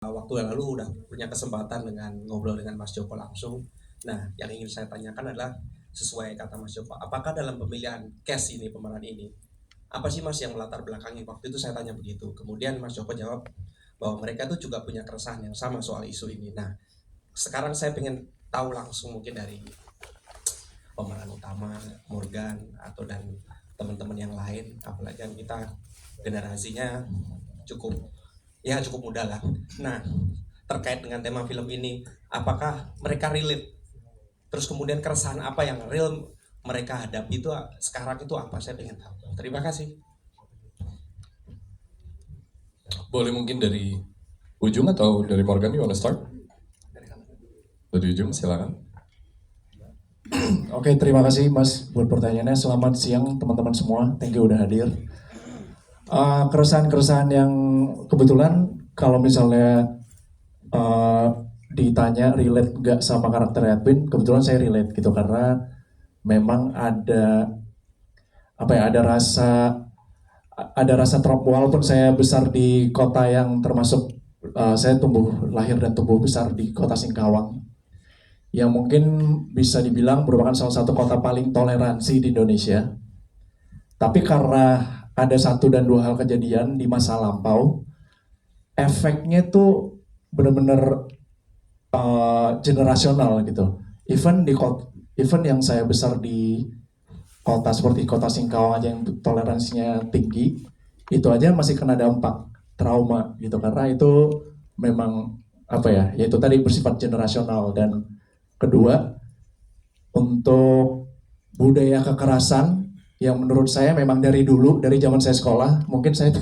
Waktu yang lalu udah punya kesempatan dengan ngobrol dengan Mas Joko langsung. Nah, yang ingin saya tanyakan adalah sesuai kata Mas Joko, apakah dalam pemilihan cast ini, pemeran ini, apa sih Mas yang melatar belakangi? Waktu itu saya tanya begitu. Kemudian Mas Joko jawab bahwa mereka tuh juga punya keresahan yang sama soal isu ini. Nah, sekarang saya pengen tahu langsung mungkin dari pemeran utama Morgan atau dan teman-teman yang lain, apalagi yang kita generasinya cukup cukup muda lah. Nah, terkait dengan tema film ini, apakah mereka relate? Terus kemudian keresahan apa yang real mereka hadapi itu sekarang itu apa? Saya ingin tahu. Terima kasih. Boleh mungkin dari ujung atau dari Morgan, you wanna start? Dari ujung, silakan. Oke, terima kasih Mas buat pertanyaannya. Selamat siang teman-teman semua. Thank you udah hadir. Keresahan-keresahan yang kebetulan kalau misalnya ditanya relate nggak sama karakter Edwin, kebetulan saya relate gitu karena memang ada rasa trauma. Walaupun saya besar di kota yang termasuk saya lahir dan tumbuh besar di kota Singkawang, yang mungkin bisa dibilang merupakan salah satu kota paling toleransi di Indonesia. Tapi karena ada satu dan dua hal kejadian di masa lampau, efeknya tuh benar-benar generasional gitu. Even yang saya besar di kota seperti kota Singkawang aja yang toleransinya tinggi, itu aja masih kena dampak trauma gitu karena itu memang itu tadi bersifat generasional. Dan kedua, untuk budaya kekerasan yang menurut saya memang dari dulu, dari zaman saya sekolah, mungkin saya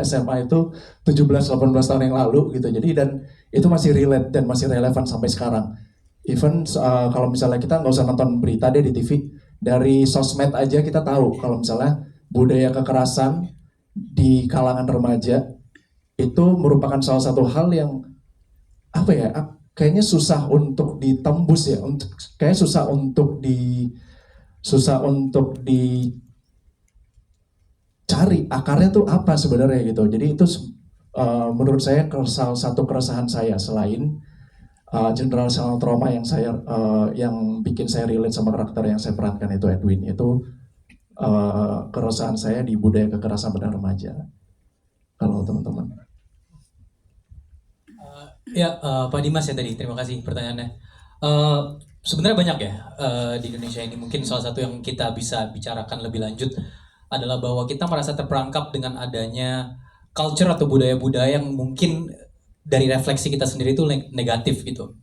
SMA itu 17-18 tahun yang lalu gitu. Jadi dan itu masih relate dan masih relevan sampai sekarang. Even kalau misalnya kita nggak usah nonton berita deh di TV, dari sosmed aja kita tahu kalau misalnya budaya kekerasan di kalangan remaja itu merupakan salah satu hal yang kayaknya susah untuk ditembus ya, kayak susah untuk dicari akarnya tuh apa sebenarnya gitu. Jadi itu menurut saya salah satu keresahan saya selain generational trauma yang bikin saya relate sama karakter yang saya perankan itu Edwin, itu keresahan saya di budaya kekerasan pada remaja. Kalau teman-teman. Pak Dimas ya tadi, terima kasih pertanyaannya. Eh, Sebenarnya banyak ya di Indonesia ini. Mungkin salah satu yang kita bisa bicarakan lebih lanjut adalah bahwa kita merasa terperangkap dengan adanya culture atau budaya-budaya yang mungkin dari refleksi kita sendiri itu negatif gitu.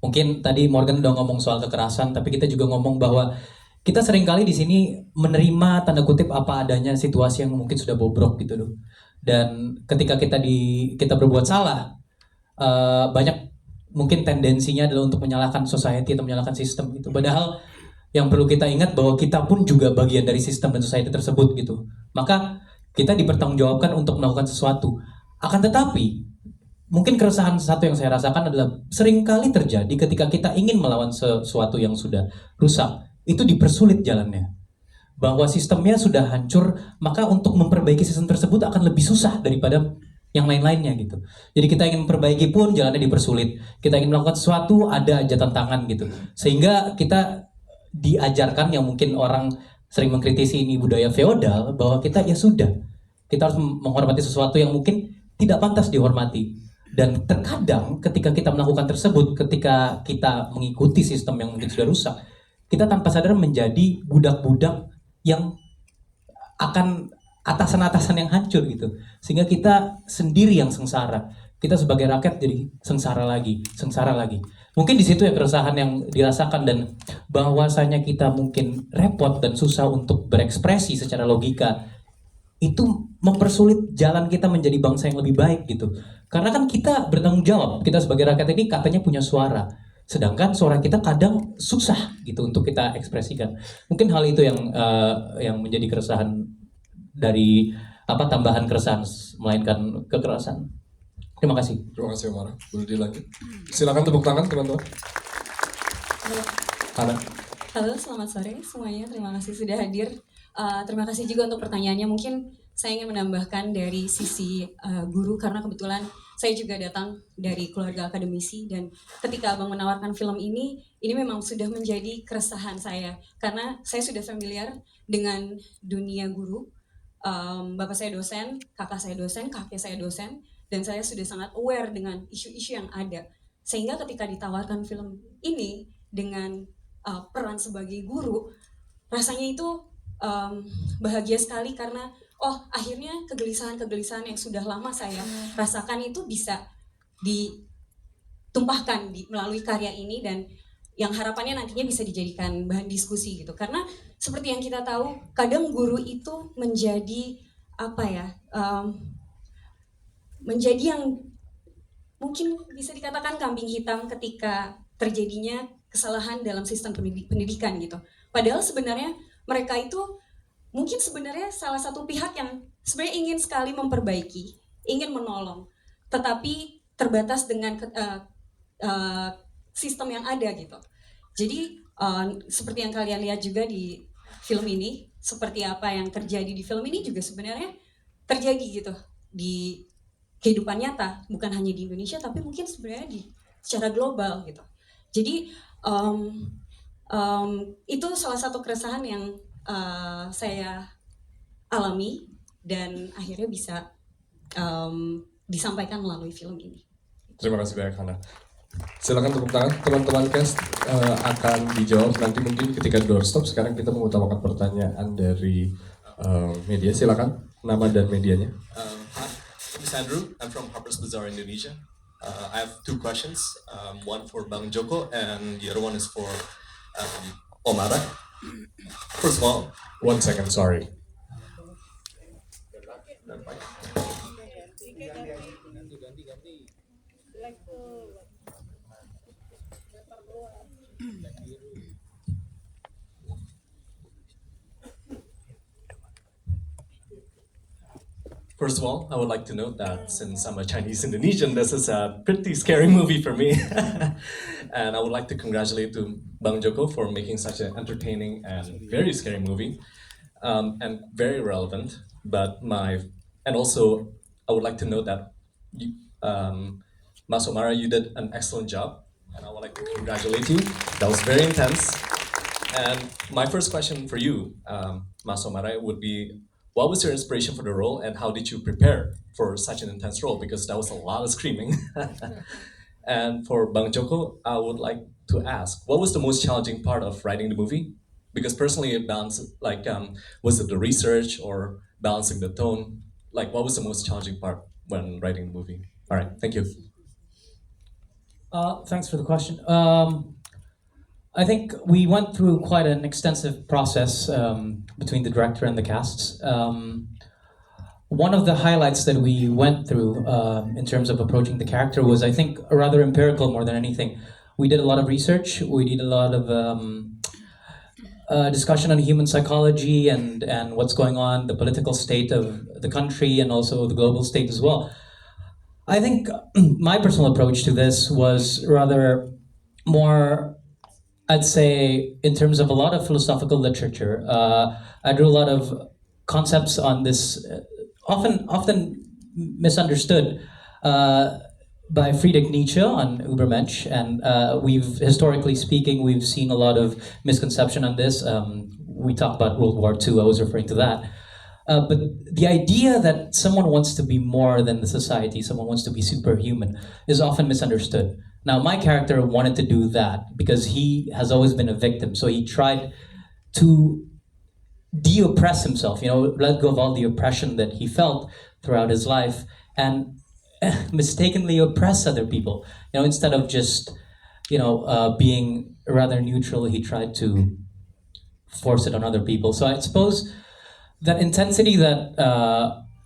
Mungkin tadi Morgan udah ngomong soal kekerasan, tapi kita juga ngomong bahwa kita seringkali di sini menerima tanda kutip apa adanya situasi yang mungkin sudah bobrok gitu loh. Dan ketika kita berbuat salah, banyak mungkin tendensinya adalah untuk menyalahkan society atau menyalahkan sistem gitu. Padahal yang perlu kita ingat bahwa kita pun juga bagian dari sistem dan society tersebut gitu. Maka kita dipertanggungjawabkan untuk melakukan sesuatu. Akan tetapi mungkin keresahan satu yang saya rasakan adalah seringkali terjadi ketika kita ingin melawan sesuatu yang sudah rusak, itu dipersulit jalannya. Bahwa sistemnya sudah hancur, maka untuk memperbaiki sistem tersebut akan lebih susah daripada yang lain-lainnya gitu. Jadi kita ingin memperbaiki pun jalannya dipersulit. Kita ingin melakukan sesuatu ada aja tantangan gitu. Sehingga kita diajarkan yang mungkin orang sering mengkritisi ini budaya feodal, bahwa kita ya sudah, kita harus menghormati sesuatu yang mungkin tidak pantas dihormati. Dan terkadang ketika kita melakukan tersebut, ketika kita mengikuti sistem yang mungkin sudah rusak, kita tanpa sadar menjadi budak-budak yang akan atasan-atasan yang hancur gitu. Sehingga kita sendiri yang sengsara. Kita sebagai rakyat jadi sengsara lagi, sengsara lagi. Mungkin di situ ya keresahan yang dirasakan, dan bahwasanya kita mungkin repot dan susah untuk berekspresi secara logika, itu mempersulit jalan kita menjadi bangsa yang lebih baik gitu. Karena kan kita bertanggung jawab, kita sebagai rakyat ini katanya punya suara, sedangkan suara kita kadang susah gitu untuk kita ekspresikan. Mungkin hal itu yang menjadi keresahan dari tambahan keresahan melainkan kekerasan. Terima kasih. Terima kasih Omar. Boleh dilanjut. Silakan tepuk tangan teman-teman. Hana. Halo, selamat sore semuanya. Terima kasih sudah hadir. Terima kasih juga untuk pertanyaannya. Mungkin saya ingin menambahkan dari sisi guru, karena kebetulan saya juga datang dari keluarga akademisi dan ketika Abang menawarkan film ini memang sudah menjadi keresahan saya karena saya sudah familiar dengan dunia guru. Bapak saya dosen, kakak saya dosen, kakek saya dosen, dan saya sudah sangat aware dengan isu-isu yang ada. Sehingga ketika ditawarkan film ini dengan peran sebagai guru, rasanya itu bahagia sekali karena akhirnya kegelisahan-kegelisahan yang sudah lama saya rasakan itu bisa ditumpahkan melalui karya ini dan yang harapannya nantinya bisa dijadikan bahan diskusi gitu. Karena seperti yang kita tahu, kadang guru itu menjadi menjadi yang mungkin bisa dikatakan kambing hitam ketika terjadinya kesalahan dalam sistem pendidikan gitu. Padahal sebenarnya mereka itu mungkin sebenarnya salah satu pihak yang sebenarnya ingin sekali memperbaiki, ingin menolong, tetapi terbatas dengan sistem yang ada gitu. Jadi seperti yang kalian lihat juga di film ini, seperti apa yang terjadi di film ini juga sebenarnya terjadi gitu di kehidupan nyata, bukan hanya di Indonesia tapi mungkin sebenarnya secara global gitu. Jadi itu salah satu keresahan yang saya alami dan akhirnya bisa disampaikan melalui film ini. Terima kasih banyak Hana. Silakan tepuk tangan teman-teman cast, akan dijawab nanti mungkin ketika doorstop. Sekarang kita mengutamakan pertanyaan dari media. Silakan nama dan medianya. Hi, I'm Sandro. I'm from Harper's Bazaar, Indonesia. I have two questions. One for Bang Joko and the other one is for Omara. First of all, 1 second, sorry. First of all, I would like to note that since I'm a Chinese Indonesian, this is a pretty scary movie for me. And I would like to congratulate to Bang Joko for making such an entertaining and very scary movie, and very relevant. And also, I would like to note that Mas Omara, you did an excellent job, and I would like to congratulate you. That was very intense. And my first question for you, Mas Omara, would be, what was your inspiration for the role and how did you prepare for such an intense role? Because that was a lot of screaming. And for Bang Joko, I would like to ask, what was the most challenging part of writing the movie? Because personally, it balanced, was it the research or balancing the tone? Like, what was the most challenging part when writing the movie? All right, thank you. Thanks for the question. I think we went through quite an extensive process between the director and the casts. One of the highlights that we went through in terms of approaching the character was, I think, rather empirical more than anything. We did a lot of research. We did a lot of discussion on human psychology and what's going on, the political state of the country, and also the global state as well. I think my personal approach to this was rather more, I'd say, in terms of a lot of philosophical literature. I drew a lot of concepts on this, often misunderstood, by Friedrich Nietzsche on Übermensch, and historically speaking, we've seen a lot of misconception on this. We talked about World War II, I was referring to that. But the idea that someone wants to be more than the society, someone wants to be superhuman, is often misunderstood. Now, my character wanted to do that because he has always been a victim, so he tried to de-oppress himself, let go of all the oppression that he felt throughout his life, and mistakenly oppress other people. Instead of just, being rather neutral, he tried to force it on other people. So I suppose that intensity that,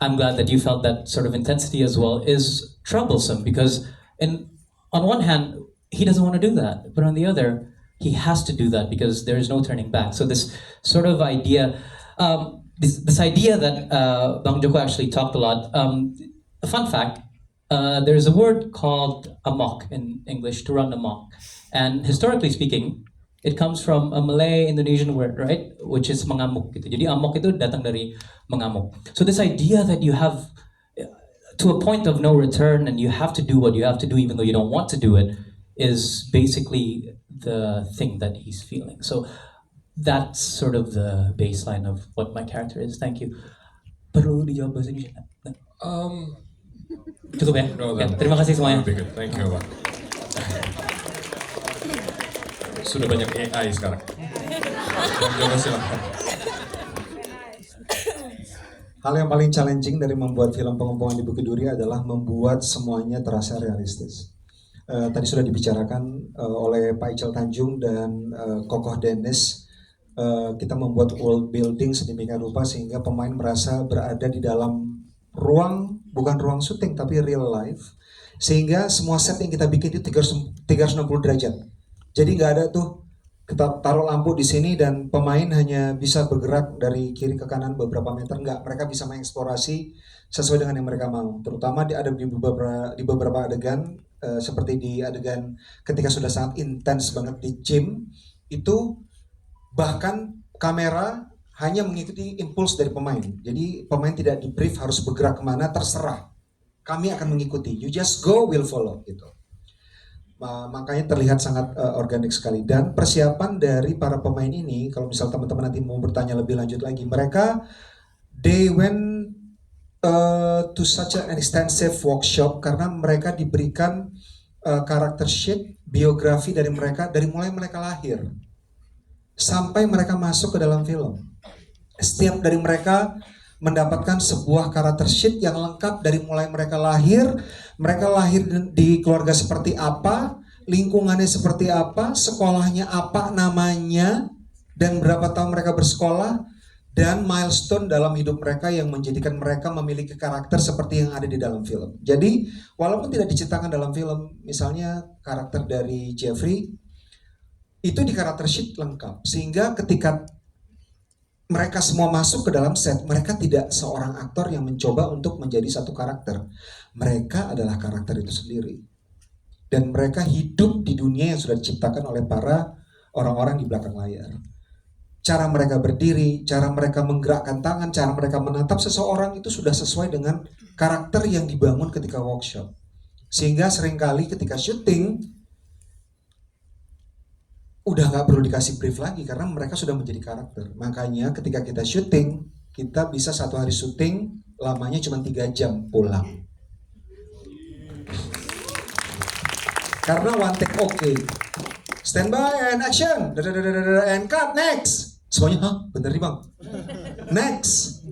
I'm glad that you felt that sort of intensity as well, is troublesome because on one hand, he doesn't want to do that, but on the other, he has to do that because there is no turning back. So this sort of idea, this idea that Bang Joko actually talked a lot. A fun fact, there's a word called amok in English, to run amok. And historically speaking, it comes from a Malay Indonesian word, right? Which is mengamuk. Gitu. Jadi amok itu datang dari mengamuk. So this idea that you have to a point of no return, and you have to do what you have to do even though you don't want to do it, is basically the thing that he's feeling. So that's sort of the baseline of what my character is. Thank you. Perlu dijawab bahasa Indonesia? Cukup ya? No, Ya, terima kasih semuanya. Lebih good. Thank you, Pak. Sudah banyak AI sekarang. Coba silakan. Hal yang paling challenging dari membuat film Pengepungan di Bukit Duri adalah membuat semuanya terasa realistis. Tadi sudah dibicarakan oleh Pak Ical Tanjung dan Kokoh Dennis. Kita membuat world building sedemikian rupa sehingga pemain merasa berada di dalam ruang, bukan ruang syuting tapi real life. Sehingga semua set yang kita bikin itu 360 derajat. Jadi nggak ada tuh kita taruh lampu di sini dan pemain hanya bisa bergerak dari kiri ke kanan beberapa meter. Enggak, mereka bisa mengeksplorasi sesuai dengan yang mereka mau. Terutama ada di beberapa adegan seperti di adegan ketika sudah sangat intens banget di gym itu, bahkan kamera hanya mengikuti impuls dari pemain. Jadi pemain tidak di brief harus bergerak kemana, terserah. Kami akan mengikuti. You just go, we'll follow gitu. Makanya terlihat sangat organik sekali. Dan persiapan dari para pemain ini, kalau misal teman-teman nanti mau bertanya lebih lanjut lagi, mereka they went to such an extensive workshop karena mereka diberikan karakter sheet, biografi dari mereka dari mulai mereka lahir sampai mereka masuk ke dalam film. Setiap dari mereka mendapatkan sebuah karakter sheet yang lengkap dari mulai mereka lahir di keluarga seperti apa, lingkungannya seperti apa, sekolahnya apa namanya, dan berapa tahun mereka bersekolah, dan milestone dalam hidup mereka yang menjadikan mereka memiliki karakter seperti yang ada di dalam film. Jadi, walaupun tidak diceritakan dalam film, misalnya karakter dari Jeffrey, itu di karakter sheet lengkap. Sehingga ketika mereka semua masuk ke dalam set, mereka tidak seorang aktor yang mencoba untuk menjadi satu karakter. Mereka adalah karakter itu sendiri. Dan mereka hidup di dunia yang sudah diciptakan oleh para orang-orang di belakang layar. Cara mereka berdiri, cara mereka menggerakkan tangan, cara mereka menatap seseorang itu sudah sesuai dengan karakter yang dibangun ketika workshop. Sehingga seringkali ketika syuting, udah nggak perlu dikasih brief lagi karena mereka sudah menjadi karakter. Makanya ketika kita syuting, kita bisa satu hari syuting lamanya cuma 3 jam pulang. Karena one take okay. Stand by and action. And cut next. Semuanya, hah? Bener nih bang? Next.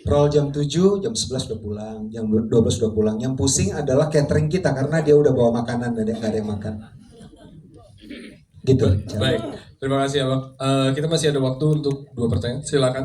Roll jam 7, jam 11 udah pulang, jam 12 udah pulang. Yang pusing adalah catering kita karena dia udah bawa makanan dan nggak ada yang makan. Gitu. Baik, terima kasih Abang. Kita masih ada waktu untuk 2 pertanyaan. Silakan.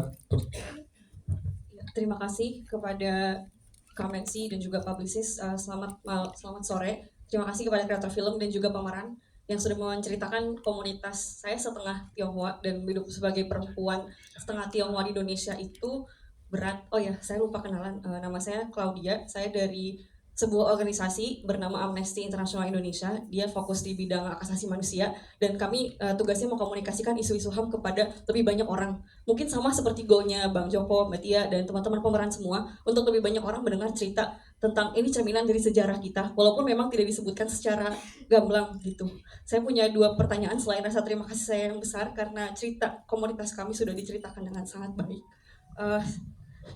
Terima kasih kepada Kamensi dan juga publicist. Selamat sore. Terima kasih kepada kreator film dan juga pemeran yang sudah menceritakan komunitas saya setengah Tionghoa dan hidup sebagai perempuan setengah Tionghoa di Indonesia itu berat. Oh ya, saya lupa kenalan. Nama saya Claudia. Saya dari sebuah organisasi bernama Amnesty International Indonesia. Dia fokus di bidang hak asasi manusia dan kami tugasnya mengkomunikasikan isu-isu HAM kepada lebih banyak orang. Mungkin sama seperti goalnya Bang Joko, Mbak Tia, dan teman-teman pemeran semua untuk lebih banyak orang mendengar cerita tentang ini cerminan dari sejarah kita, walaupun memang tidak disebutkan secara gamblang gitu. Saya punya 2 pertanyaan selain rasa terima kasih saya yang besar karena cerita komunitas kami sudah diceritakan dengan sangat baik.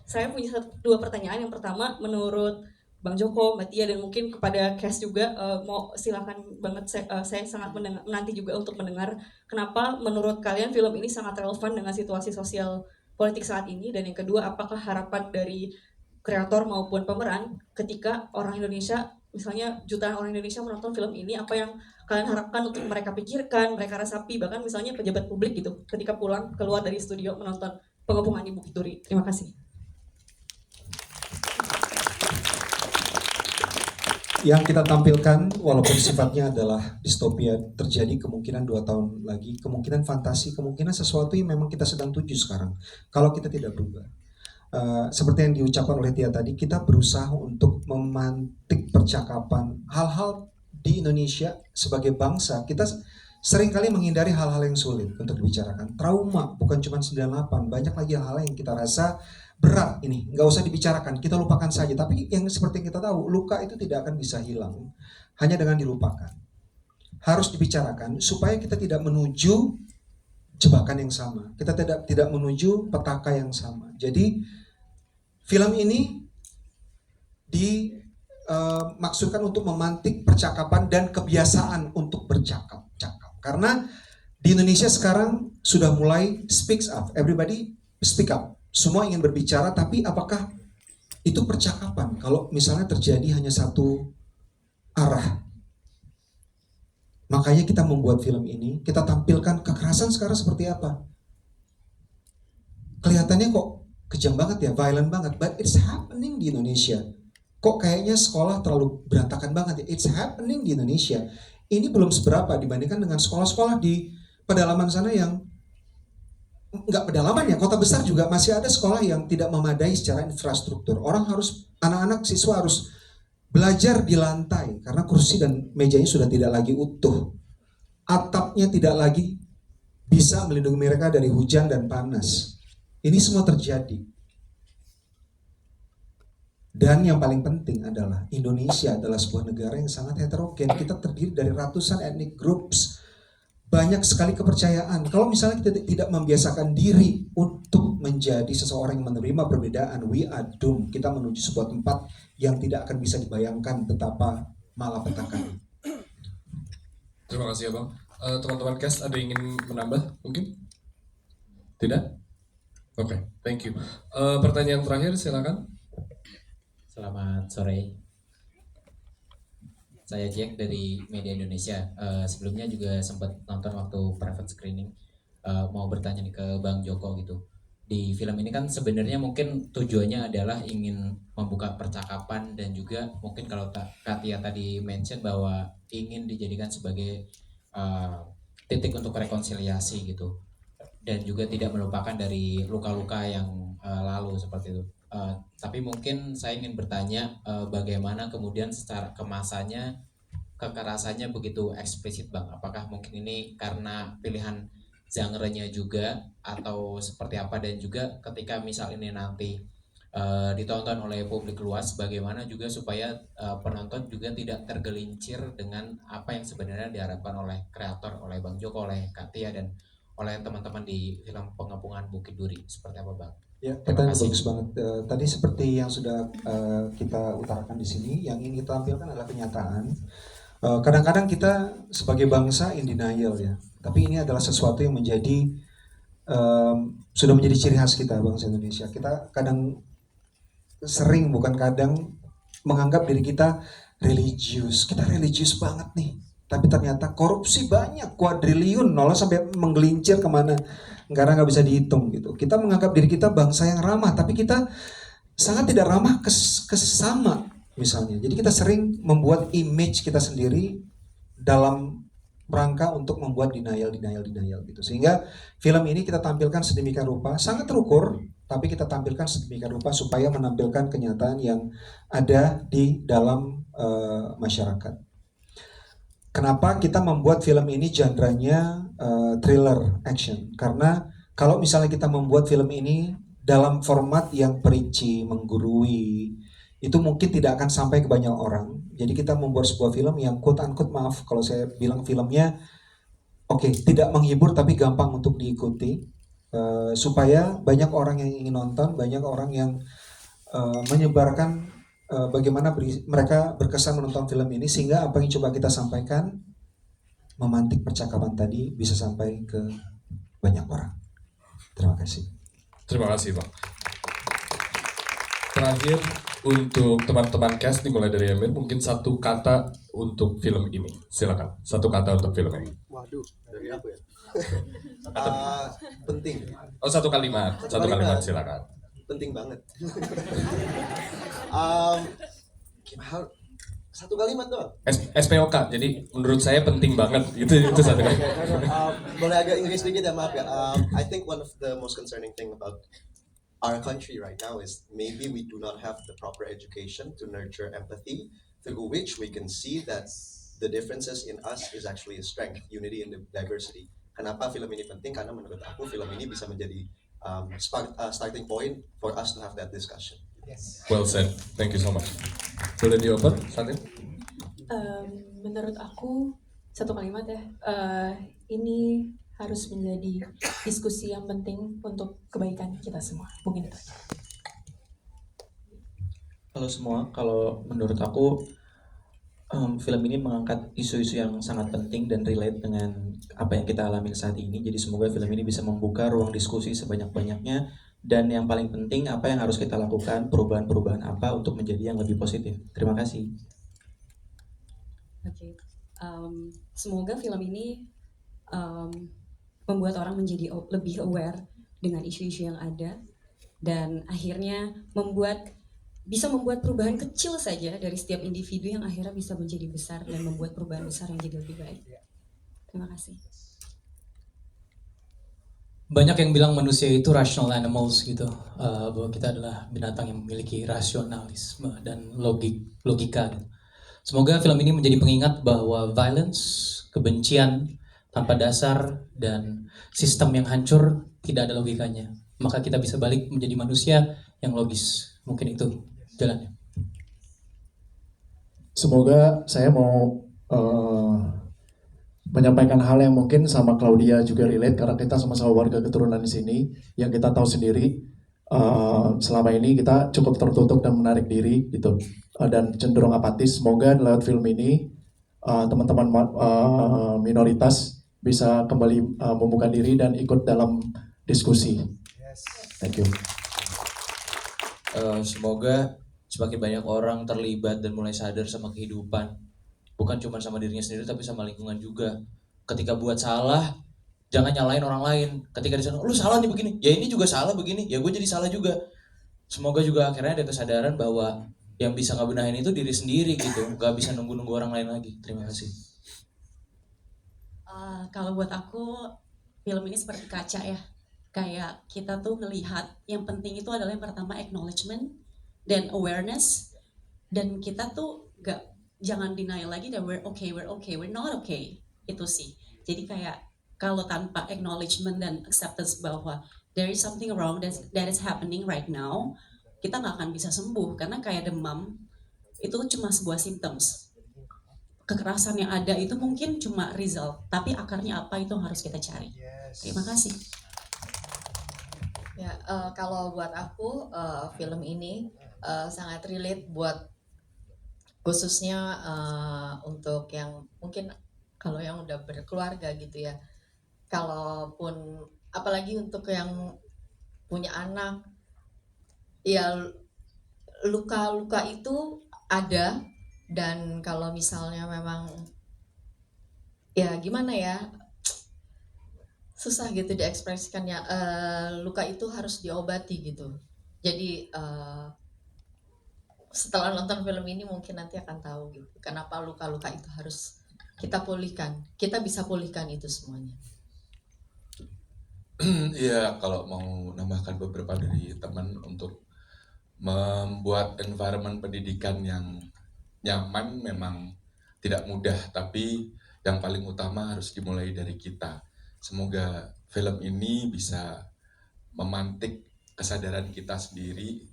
Saya punya 2 pertanyaan. Yang pertama, menurut Bang Joko, Mbak Tia, dan mungkin kepada cast juga, mau silakan banget, saya sangat menanti juga untuk mendengar kenapa menurut kalian film ini sangat relevan dengan situasi sosial politik saat ini, dan yang kedua, apakah harapan dari kreator maupun pemeran ketika orang Indonesia, misalnya jutaan orang Indonesia menonton film ini, apa yang kalian harapkan untuk mereka pikirkan, mereka resapi, bahkan misalnya pejabat publik gitu, ketika pulang keluar dari studio menonton Pengepungan di Bukit Duri. Terima kasih. Yang kita tampilkan walaupun sifatnya adalah distopia terjadi kemungkinan 2 tahun lagi, kemungkinan fantasi, kemungkinan sesuatu yang memang kita sedang tuju sekarang kalau kita tidak berubah. Seperti yang diucapkan oleh Tia tadi, kita berusaha untuk memantik percakapan hal-hal di Indonesia sebagai bangsa. Kita seringkali menghindari hal-hal yang sulit untuk dibicarakan. Trauma bukan cuma 98, banyak lagi hal-hal yang kita rasa berat ini, nggak usah dibicarakan, kita lupakan saja. Tapi yang seperti yang kita tahu, luka itu tidak akan bisa hilang hanya dengan dilupakan. Harus dibicarakan supaya kita tidak menuju jebakan yang sama, kita tidak menuju petaka yang sama. Jadi film ini dimaksudkan untuk memantik percakapan dan kebiasaan untuk bercakap-cakap. Karena di Indonesia sekarang sudah mulai speaks up, everybody speak up. Semua ingin berbicara, tapi apakah itu percakapan? Kalau misalnya terjadi hanya satu arah. Makanya kita membuat film ini, kita tampilkan kekerasan sekarang seperti apa. Kelihatannya kok kejam banget ya, violent banget, but it's happening di Indonesia. Kok kayaknya sekolah terlalu berantakan banget ya, it's happening di Indonesia. Ini belum seberapa dibandingkan dengan sekolah-sekolah di pedalaman sana yang nggak pedalaman ya, kota besar juga masih ada sekolah yang tidak memadai secara infrastruktur. Anak-anak siswa harus belajar di lantai karena kursi dan mejanya sudah tidak lagi utuh. Atapnya tidak lagi bisa melindungi mereka dari hujan dan panas. Ini semua terjadi. Dan yang paling penting adalah Indonesia adalah sebuah negara yang sangat heterogen. Kita terdiri dari ratusan ethnic groups. Banyak sekali kepercayaan. Kalau misalnya kita tidak membiasakan diri untuk menjadi seseorang yang menerima perbedaan, we are doomed. Kita menuju sebuah tempat yang tidak akan bisa dibayangkan betapa malapetakan. Terima kasih Abang. Teman-teman cast ada yang ingin menambah mungkin? Tidak? Oke, thank you. Pertanyaan terakhir silakan. Selamat sore. Saya Jack dari Media Indonesia. Sebelumnya juga sempat nonton waktu private screening. Mau bertanya nih ke Bang Joko gitu. Di film ini kan sebenarnya mungkin tujuannya adalah ingin membuka percakapan dan juga mungkin kalau Katia tadi mention bahwa ingin dijadikan sebagai titik untuk rekonsiliasi gitu. Dan juga tidak melupakan dari luka-luka yang lalu seperti itu. Tapi mungkin saya ingin bertanya bagaimana kemudian secara kemasannya, kekerasannya begitu eksplisit Bang. Apakah mungkin ini karena pilihan genre-nya juga atau seperti apa, dan juga ketika misal ini nanti ditonton oleh publik luas, bagaimana juga supaya penonton juga tidak tergelincir dengan apa yang sebenarnya diharapkan oleh kreator, oleh Bang Joko, oleh Katia, dan oleh teman-teman di film Pengepungan Bukit Duri. Seperti apa Bang? Ya, pertanyaan bagus banget. Tadi seperti yang sudah kita utarakan di sini, yang ingin kita tampilkan adalah kenyataan. Kadang-kadang kita sebagai bangsa in denial ya, tapi ini adalah sesuatu yang sudah menjadi ciri khas kita, bangsa Indonesia. Kita bukan kadang menganggap diri kita religius. Kita religius banget nih, tapi ternyata korupsi banyak, kuadriliun, nol sampai menggelincir kemana, karena nggak bisa dihitung gitu. Kita menganggap diri kita bangsa yang ramah, tapi kita sangat tidak ramah ke sesama misalnya. Jadi kita sering membuat image kita sendiri dalam rangka untuk membuat denial gitu. Sehingga film ini kita tampilkan sedemikian rupa, sangat terukur, tapi kita tampilkan sedemikian rupa supaya menampilkan kenyataan yang ada di dalam masyarakat. Kenapa kita membuat film ini genre-nya thriller action? Karena kalau misalnya kita membuat film ini dalam format yang perinci, menggurui, itu mungkin tidak akan sampai ke banyak orang. Jadi kita membuat sebuah film yang quote-unquote, maaf kalau saya bilang filmnya tidak menghibur tapi gampang untuk diikuti, supaya banyak orang yang ingin nonton, banyak orang yang menyebarkan bagaimana mereka berkesan menonton film ini, sehingga apa yang coba kita sampaikan memantik percakapan tadi bisa sampai ke banyak orang. Terima kasih. Terima kasih Bang. Terakhir untuk teman-teman cast dimulai dari Emir, mungkin satu kata untuk film ini. Silakan. Satu kata untuk film ini. Waduh, dari aku ya. Penting. Oh, satu kalimat. Satu kalimat silakan. Penting banget. Satu kalimat doang. SPOK. Jadi menurut saya penting banget. Itu satu kalimat. Boleh agak Inggris dikit ya, maaf ya. I think one of the most concerning thing about our country right now is maybe we do not have the proper education to nurture empathy, through which we can see that the differences in us is actually a strength, unity in the diversity. Kenapa film ini penting? Karena menurut aku film ini bisa menjadi starting point for us to have that discussion. Well said. Thank you so much. Boleh dioper, Satin? Menurut aku satu kalimat ya, ini harus menjadi diskusi yang penting untuk kebaikan kita semua. Mungkin itu. Halo semua, kalau menurut aku film ini mengangkat isu-isu yang sangat penting dan relate dengan apa yang kita alami saat ini. Jadi semoga film ini bisa membuka ruang diskusi sebanyak-banyaknya, dan yang paling penting apa yang harus kita lakukan, perubahan-perubahan apa untuk menjadi yang lebih positif. Terima kasih. Oke. Semoga film ini membuat orang menjadi lebih aware dengan isu-isu yang ada, dan akhirnya bisa membuat perubahan kecil saja dari setiap individu yang akhirnya bisa menjadi besar dan membuat perubahan besar yang jadi lebih baik. Terima kasih. Banyak yang bilang manusia itu rational animals gitu, bahwa kita adalah binatang yang memiliki rasionalisme dan logika gitu. Semoga film ini menjadi pengingat bahwa violence, kebencian tanpa dasar, dan sistem yang hancur tidak ada logikanya. Maka kita bisa balik menjadi manusia yang logis. Mungkin itu jalannya. Semoga saya mau menyampaikan hal yang mungkin sama Claudia juga relate, karena kita sama-sama warga keturunan di sini. Yang kita tahu sendiri, selama ini kita cukup tertutup dan menarik diri gitu, dan cenderung apatis. Semoga lewat film ini teman-teman minoritas bisa kembali membuka diri dan ikut dalam diskusi. Thank you. Semoga semakin banyak orang terlibat dan mulai sadar sama kehidupan, bukan cuma sama dirinya sendiri tapi sama lingkungan juga. Ketika buat salah, jangan nyalain orang lain. Ketika di sana, lu salah nih begini, ya ini juga salah begini, ya gue jadi salah juga. Semoga juga akhirnya ada kesadaran bahwa yang bisa ngebenahin itu diri sendiri gitu, gak bisa nunggu-nunggu orang lain lagi. Terima kasih. Kalau buat aku, film ini seperti kaca ya. Kayak kita tuh ngelihat yang penting itu adalah yang pertama acknowledgement dan awareness, dan kita tuh jangan denial lagi that we're okay, we're not okay, itu sih. Jadi kayak kalau tanpa acknowledgement dan acceptance bahwa there is something wrong that is happening right now, kita nggak akan bisa sembuh, karena kayak demam itu cuma sebuah symptoms. Kekerasan yang ada itu mungkin cuma result, tapi akarnya apa itu harus kita cari. Terima kasih. Ya, kalau buat aku film ini sangat relate buat khususnya untuk yang mungkin kalau yang udah berkeluarga gitu ya. Kalaupun apalagi untuk yang punya anak, ya luka-luka itu ada, dan kalau misalnya memang ya gimana ya, susah gitu diekspresikannya, luka itu harus diobati gitu. Jadi setelah nonton film ini mungkin nanti akan tahu gitu kenapa luka-luka itu harus kita pulihkan, kita bisa pulihkan itu semuanya. Iya, kalau mau nambahkan beberapa dari teman untuk membuat environment pendidikan yang nyaman memang tidak mudah, tapi yang paling utama harus dimulai dari kita. Semoga film ini bisa memantik kesadaran kita sendiri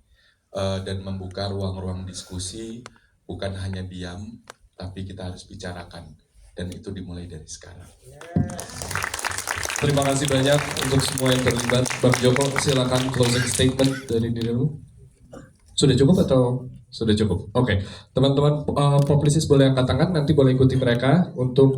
dan membuka ruang-ruang diskusi, bukan hanya diam, tapi kita harus bicarakan, dan itu dimulai dari sekarang. Terima kasih banyak untuk semua yang terlibat. Bang Joko, silakan closing statement dari dirimu. Sudah cukup atau sudah cukup? Oke, teman-teman Publicis boleh angkat tangan, nanti boleh ikuti mereka untuk